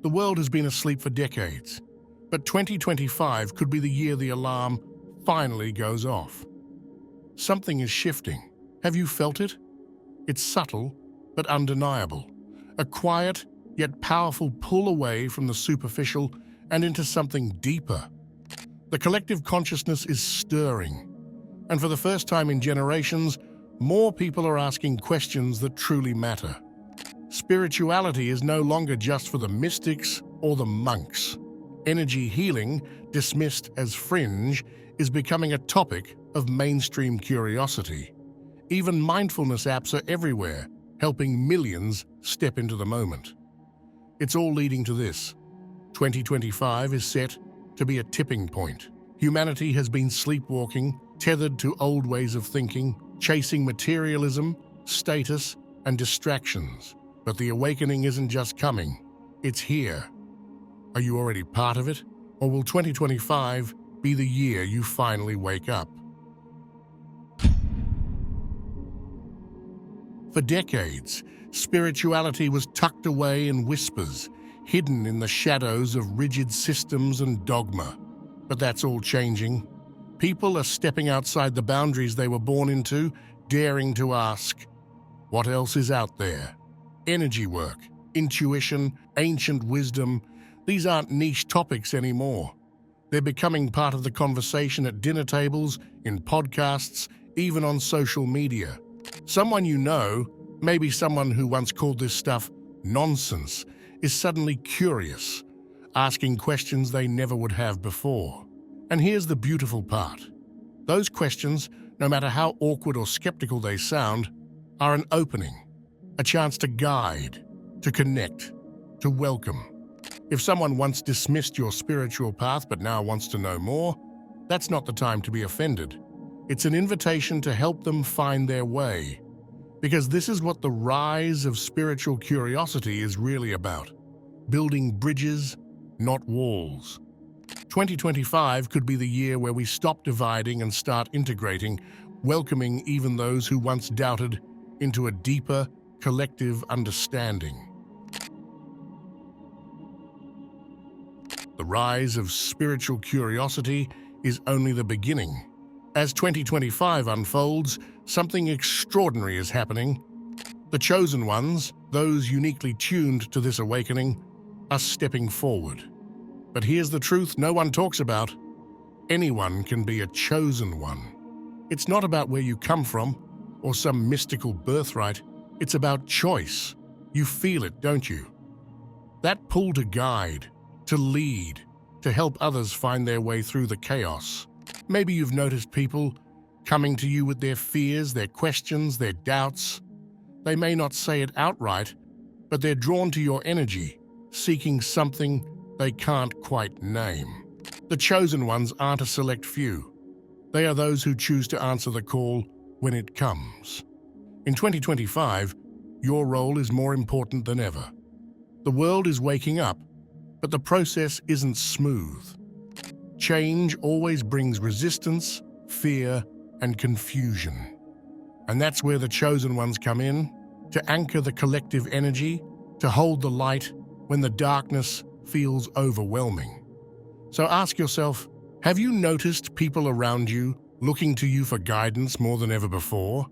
The world has been asleep for decades, but 2025 could be the year the alarm finally goes off. Something is shifting. Have you felt it? It's subtle, but undeniable. A quiet, yet powerful pull away from the superficial and into something deeper. The collective consciousness is stirring, and for the first time in generations, more people are asking questions that truly matter. Spirituality is no longer just for the mystics or the monks. Energy healing, dismissed as fringe, is becoming a topic of mainstream curiosity. Even mindfulness apps are everywhere, helping millions step into the moment. It's all leading to this. 2025 is set to be a tipping point. Humanity has been sleepwalking, tethered to old ways of thinking, chasing materialism, status, and distractions. But the awakening isn't just coming, it's here. Are you already part of it? Or will 2025 be the year you finally wake up? For decades, spirituality was tucked away in whispers, hidden in the shadows of rigid systems and dogma. But that's all changing. People are stepping outside the boundaries they were born into, daring to ask, what else is out there? Energy work, intuition, ancient wisdom, these aren't niche topics anymore. They're becoming part of the conversation at dinner tables, in podcasts, even on social media. Someone you know, maybe someone who once called this stuff nonsense, is suddenly curious, asking questions they never would have before. And here's the beautiful part. Those questions, no matter how awkward or skeptical they sound, are an opening, a chance to guide, to connect, to welcome. If someone once dismissed your spiritual path but now wants to know more, that's not the time to be offended. It's an invitation to help them find their way. Because this is what the rise of spiritual curiosity is really about. Building bridges, not walls. 2025 could be the year where we stop dividing and start integrating, welcoming even those who once doubted into a deeper, collective understanding. The rise of spiritual curiosity is only the beginning. As 2025 unfolds, something extraordinary is happening. The chosen ones, those uniquely tuned to this awakening, are stepping forward. But here's the truth no one talks about. Anyone can be a chosen one. It's not about where you come from or some mystical birthright. It's about choice. You feel it, don't you? That pull to guide, to lead, to help others find their way through the chaos. Maybe you've noticed people coming to you with their fears, their questions, their doubts. They may not say it outright, but they're drawn to your energy, seeking something they can't quite name. The chosen ones aren't a select few. They are those who choose to answer the call when it comes. In 2025, your role is more important than ever. The world is waking up, but the process isn't smooth. Change always brings resistance, fear, and confusion. And that's where the chosen ones come in, to anchor the collective energy, to hold the light when the darkness feels overwhelming. So ask yourself, have you noticed people around you looking to you for guidance more than ever before?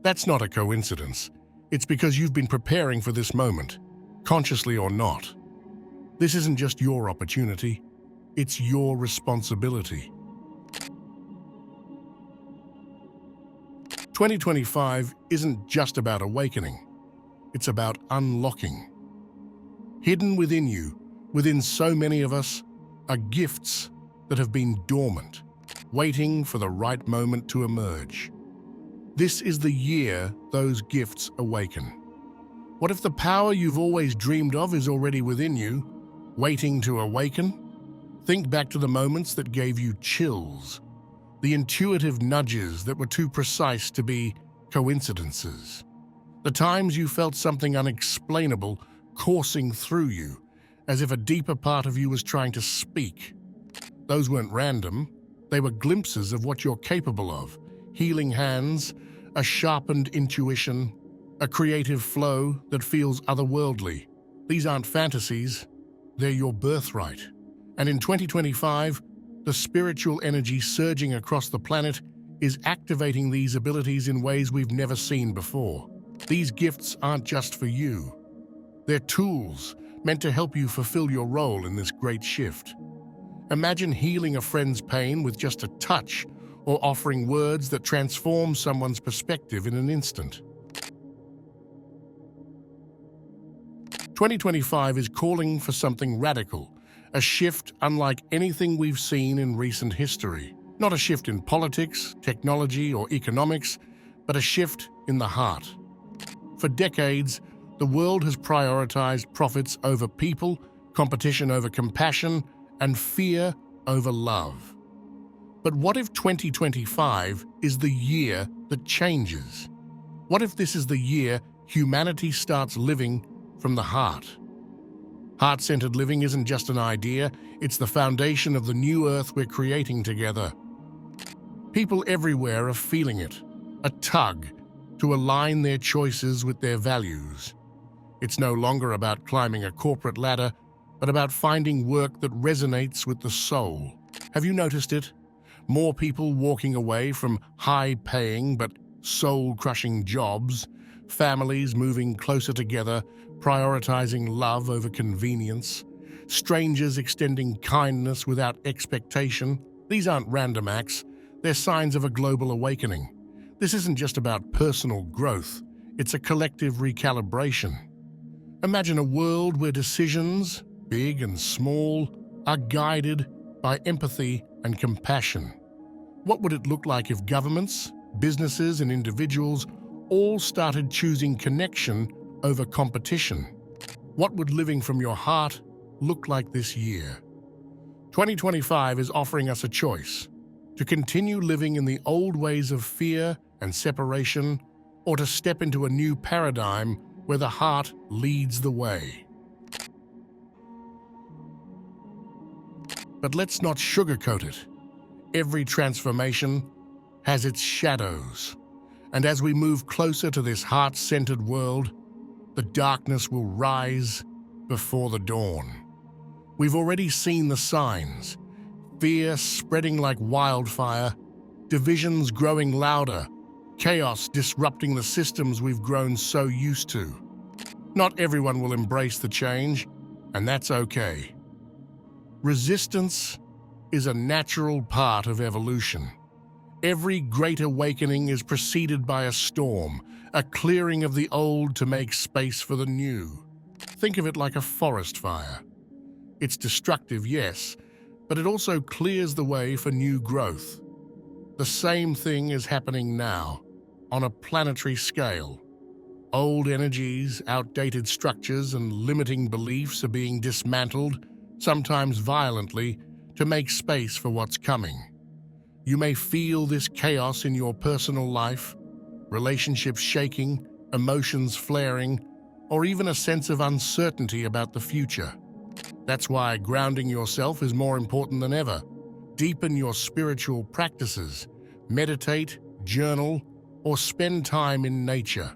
That's not a coincidence. It's because you've been preparing for this moment, consciously or not. This isn't just your opportunity, it's your responsibility. 2025 isn't just about awakening, it's about unlocking. Hidden within you, within so many of us, are gifts that have been dormant, waiting for the right moment to emerge. This is the year those gifts awaken. What if the power you've always dreamed of is already within you, waiting to awaken? Think back to the moments that gave you chills, the intuitive nudges that were too precise to be coincidences, the times you felt something unexplainable coursing through you, as if a deeper part of you was trying to speak. Those weren't random, they were glimpses of what you're capable of: healing hands, a sharpened intuition, a creative flow that feels otherworldly. These aren't fantasies, They're your birthright. And in 2025, the spiritual energy surging across the planet is activating these abilities in ways we've never seen before. These gifts aren't just for you. They're tools meant to help you fulfill your role in this great shift. Imagine healing a friend's pain with just a touch, or offering words that transform someone's perspective in an instant. 2025 is calling for something radical, a shift unlike anything we've seen in recent history. Not a shift in politics, technology, or economics, but a shift in the heart. For decades, the world has prioritized profits over people, competition over compassion, and fear over love. But what if 2025 is the year that changes? What if this is the year humanity starts living from the heart? Heart-centered living isn't just an idea, it's the foundation of the new earth we're creating together. People everywhere are feeling it, a tug to align their choices with their values. It's no longer about climbing a corporate ladder, but about finding work that resonates with the soul. Have you noticed it? More people walking away from high-paying but soul-crushing jobs, families moving closer together, prioritizing love over convenience, strangers extending kindness without expectation. These aren't random acts, they're signs of a global awakening. This isn't just about personal growth, it's a collective recalibration. Imagine a world where decisions, big and small, are guided by empathy and compassion. What would it look like if governments, businesses, and individuals all started choosing connection over competition? What would living from your heart look like this year? 2025 is offering us a choice: to continue living in the old ways of fear and separation, or to step into a new paradigm where the heart leads the way. But let's not sugarcoat it. Every transformation has its shadows. And as we move closer to this heart-centered world, the darkness will rise before the dawn. We've already seen the signs: fear spreading like wildfire, divisions growing louder, chaos disrupting the systems we've grown so used to. Not everyone will embrace the change, and that's okay. Resistance is a natural part of evolution. Every great awakening is preceded by a storm, a clearing of the old to make space for the new. Think of it like a forest fire. It's destructive, yes, but it also clears the way for new growth. The same thing is happening now, on a planetary scale. Old energies, outdated structures, and limiting beliefs are being dismantled, sometimes violently, to make space for what's coming. You may feel this chaos in your personal life, relationships shaking, emotions flaring, or even a sense of uncertainty about the future. That's why grounding yourself is more important than ever. Deepen your spiritual practices, meditate, journal, or spend time in nature.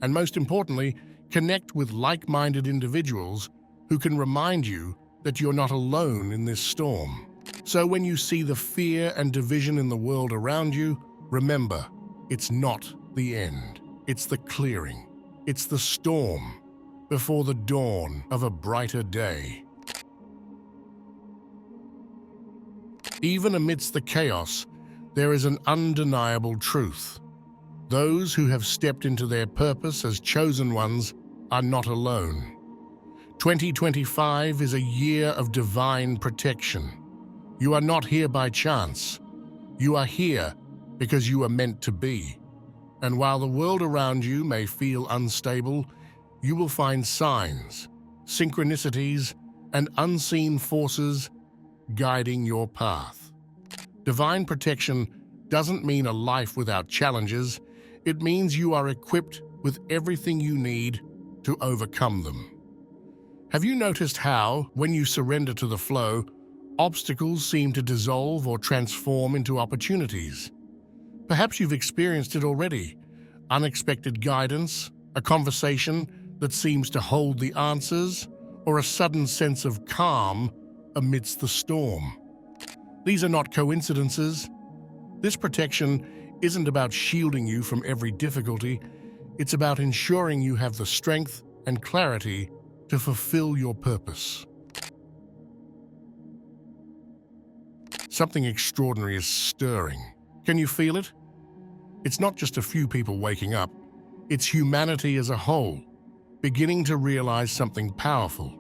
And most importantly, connect with like-minded individuals who can remind you that you're not alone in this storm. So when you see the fear and division in the world around you, remember, it's not the end. It's the clearing. It's the storm before the dawn of a brighter day. Even amidst the chaos, there is an undeniable truth. Those who have stepped into their purpose as chosen ones are not alone. 2025 is a year of divine protection. You are not here by chance. You are here because you are meant to be. And while the world around you may feel unstable, you will find signs, synchronicities, and unseen forces guiding your path. Divine protection doesn't mean a life without challenges. It means you are equipped with everything you need to overcome them. Have you noticed how, when you surrender to the flow, obstacles seem to dissolve or transform into opportunities? Perhaps you've experienced it already. Unexpected guidance, a conversation that seems to hold the answers, or a sudden sense of calm amidst the storm. These are not coincidences. This protection isn't about shielding you from every difficulty. It's about ensuring you have the strength and clarity to fulfill your purpose. Something extraordinary is stirring. Can you feel it? It's not just a few people waking up. It's humanity as a whole, beginning to realize something powerful.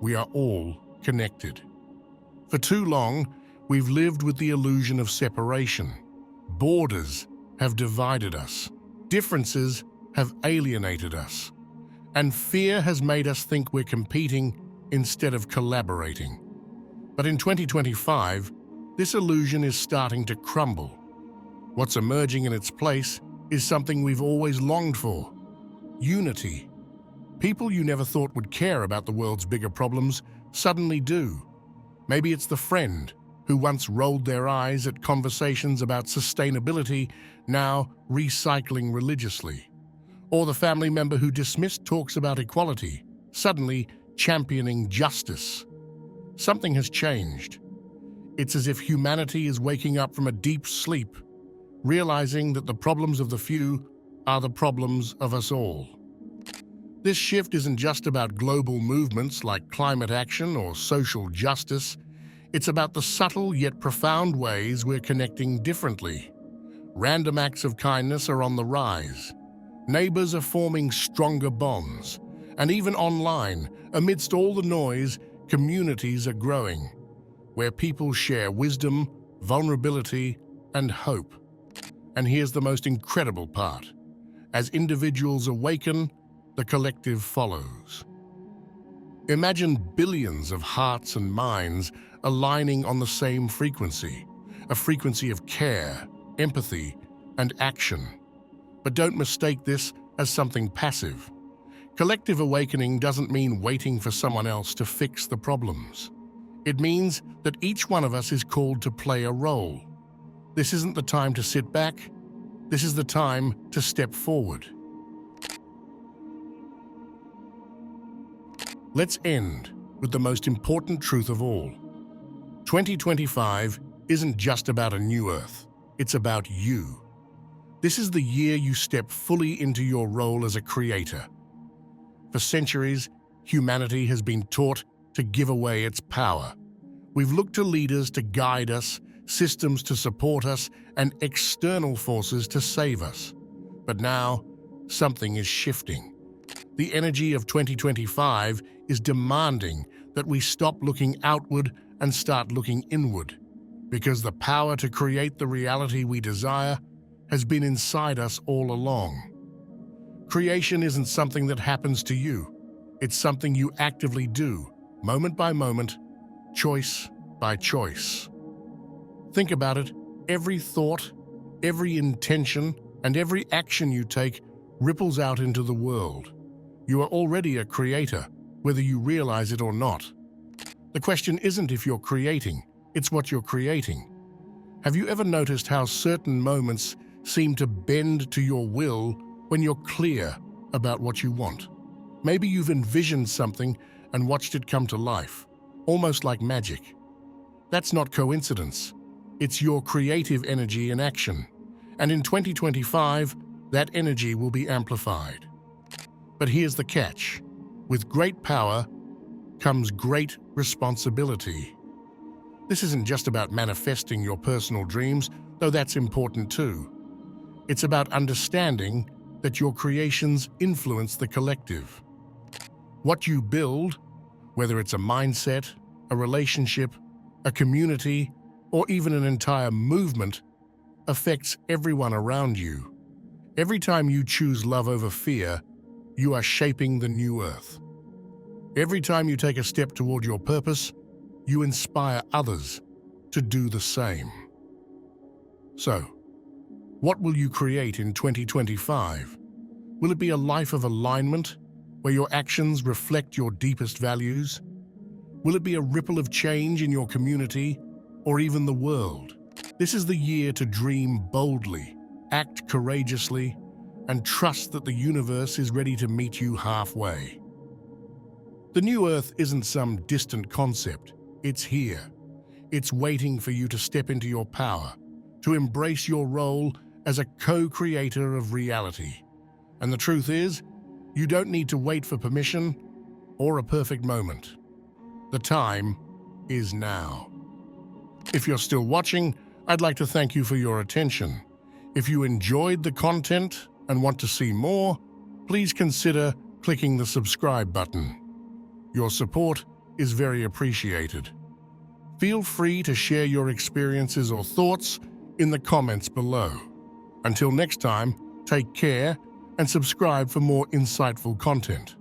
We are all connected. For too long, we've lived with the illusion of separation. Borders have divided us. Differences have alienated us. And fear has made us think we're competing instead of collaborating. But in 2025, this illusion is starting to crumble. What's emerging in its place is something we've always longed for: unity. People you never thought would care about the world's bigger problems suddenly do. Maybe it's the friend who once rolled their eyes at conversations about sustainability, now recycling religiously. Or the family member who dismissed talks about equality, suddenly championing justice. Something has changed. It's as if humanity is waking up from a deep sleep, realizing that the problems of the few are the problems of us all. This shift isn't just about global movements like climate action or social justice. It's about the subtle yet profound ways we're connecting differently. Random acts of kindness are on the rise. Neighbors are forming stronger bonds. And even online, amidst all the noise, communities are growing, where people share wisdom, vulnerability, and hope. And here's the most incredible part. As individuals awaken, the collective follows. Imagine billions of hearts and minds aligning on the same frequency, a frequency of care, empathy, and action. But don't mistake this as something passive. Collective awakening doesn't mean waiting for someone else to fix the problems. It means that each one of us is called to play a role. This isn't the time to sit back. This is the time to step forward. Let's end with the most important truth of all. 2025 isn't just about a new Earth. It's about you. This is the year you step fully into your role as a creator. For centuries, humanity has been taught to give away its power. We've looked to leaders to guide us, systems to support us, and external forces to save us. But now, something is shifting. The energy of 2025 is demanding that we stop looking outward and start looking inward, because the power to create the reality we desire has been inside us all along. Creation isn't something that happens to you. It's something you actively do, moment by moment, choice by choice. Think about it. Every thought, every intention, and every action you take ripples out into the world. You are already a creator, whether you realize it or not. The question isn't if you're creating, it's what you're creating. Have you ever noticed how certain moments seem to bend to your will when you're clear about what you want? Maybe you've envisioned something and watched it come to life, almost like magic. That's not coincidence. It's your creative energy in action. And in 2025, that energy will be amplified. But here's the catch. With great power comes great responsibility. This isn't just about manifesting your personal dreams, though that's important too. It's about understanding that your creations influence the collective. What you build, whether it's a mindset, a relationship, a community, or even an entire movement, affects everyone around you. Every time you choose love over fear, you are shaping the new Earth. Every time you take a step toward your purpose, you inspire others to do the same. So, what will you create in 2025? Will it be a life of alignment, where your actions reflect your deepest values? Will it be a ripple of change in your community, or even the world? This is the year to dream boldly, act courageously, and trust that the universe is ready to meet you halfway. The new Earth isn't some distant concept. It's here. It's waiting for you to step into your power, to embrace your role as a co-creator of reality. And the truth is, you don't need to wait for permission or a perfect moment. The time is now. If you're still watching, I'd like to thank you for your attention. If you enjoyed the content and want to see more, please consider clicking the subscribe button. Your support is very appreciated. Feel free to share your experiences or thoughts in the comments below. Until next time, take care and subscribe for more insightful content.